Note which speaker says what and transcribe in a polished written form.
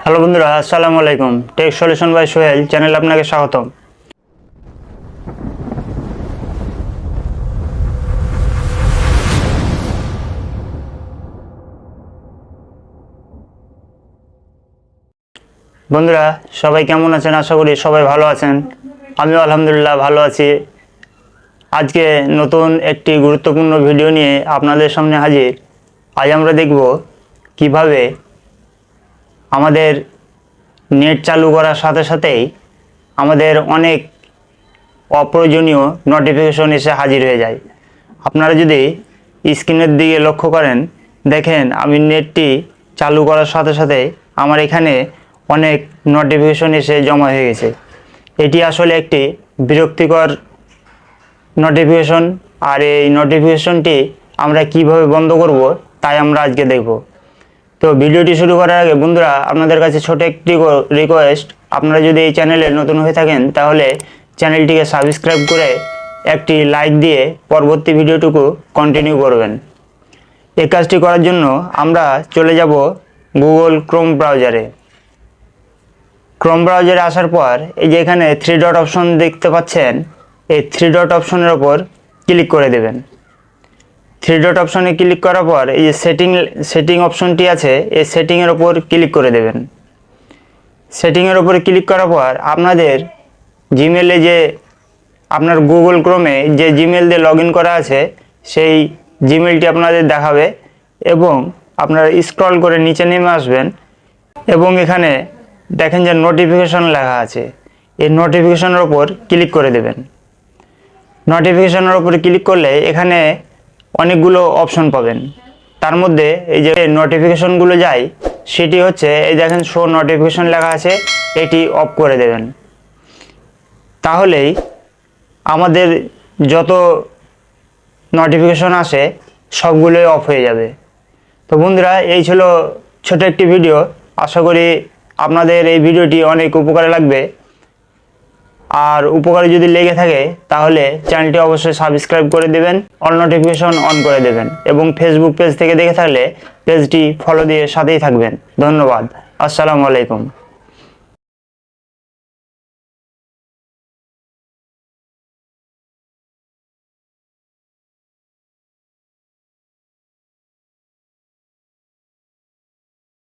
Speaker 1: Hello বন্ধুরা, আসসালামু আলাইকুম। টেক সলিউশন বাই সোহেল চ্যানেলে আপনাকে স্বাগতম। বন্ধুরা, সবাই কেমন আছেন? আশা করি সবাই ভালো আছেন। আমিও আলহামদুলিল্লাহ ভালো আছি। আজকে নতুন একটি গুরুত্বপূর্ণ ভিডিও নিয়ে আপনাদের সামনে হাজির। আজ আমরা দেখব কিভাবে আমাদের নেট চালু করার সাথে সাথেই আমাদের অনেক অপ্রয়োজনীয় নোটিফিকেশন এসে হাজির হয়ে যায়। আপনারা যদি স্ক্রিনের দিকে লক্ষ্য করেন, দেখেন আমি নেটটি চালু করার সাথে সাথে আমার এখানে অনেক নোটিফিকেশন এসে জমা হয়ে গেছে। এটি আসলে একটি বিরক্তিকর নোটিফিকেশন, আর এই নোটিফিকেশনটি আমরা কিভাবে বন্ধ করব তাই আমরা আজকে দেখব। তো ভিডিওটি শুরু করার আগে বন্ধুরা, আপনাদের কাছে ছোট একটি রিকোয়েস্ট, আপনারা যদি এই চ্যানেলে নতুন হয়ে থাকেন তাহলে চ্যানেলটিকে সাবস্ক্রাইব করে একটি লাইক দিয়ে পরবর্তী ভিডিওটুকু কন্টিনিউ করবেন। এই কাজটি করার জন্য আমরা চলে যাব গুগল ক্রোম ব্রাউজারে। ক্রোম ব্রাউজারে আসার পর এই যে এখানে 3 ডট অপশন দেখতে পাচ্ছেন, এই 3 ডট অপশনের ওপর ক্লিক করে দেবেন। 3 ডট অপশনে ক্লিক করার পর এই যে সেটিং অপশনটি আছে, এই সেটিংয়ের ওপর ক্লিক করে দেবেন। সেটিংয়ের ওপরে ক্লিক করার পর আপনাদের জিমেলে যে আপনার গুগল ক্রোমে যে জিমেল দিয়ে লগ ইন করা আছে সেই জিমেলটি আপনাদের দেখাবে এবং আপনারা স্ক্রল করে নিচে নেমে আসবেন এবং এখানে দেখেন যে নোটিফিকেশন লেখা আছে, এই নোটিফিকেশনের ওপর ক্লিক করে দেবেন। নোটিফিকেশনের ওপরে ক্লিক করলে এখানে অনেকগুলো অপশন পাবেন। তার মধ্যে এই যে নোটিফিকেশনগুলো যায় সেটি হচ্ছে এই দেখেন শো নোটিফিকেশন লেখা আছে, এটি অফ করে দেবেন। তাহলেই আমাদের যত নোটিফিকেশন আসে সবগুলোই অফ হয়ে যাবে। তো বন্ধুরা, এই ছিল ছোট একটি ভিডিও। আশা করি আপনাদের এই ভিডিওটি অনেক উপকারে লাগবে। আর উপকারে যদি লেগে থাকে তাহলে চ্যানেলটি অবশ্যই সাবস্ক্রাইব করে দেবেন, অল নোটিফিকেশন অন করে দেবেন এবং ফেসবুক পেজ থেকে দেখে থাকলে পেজটি ফলো দিয়ে সাথেই থাকবেন। ধন্যবাদ। আসসালামু আলাইকুম।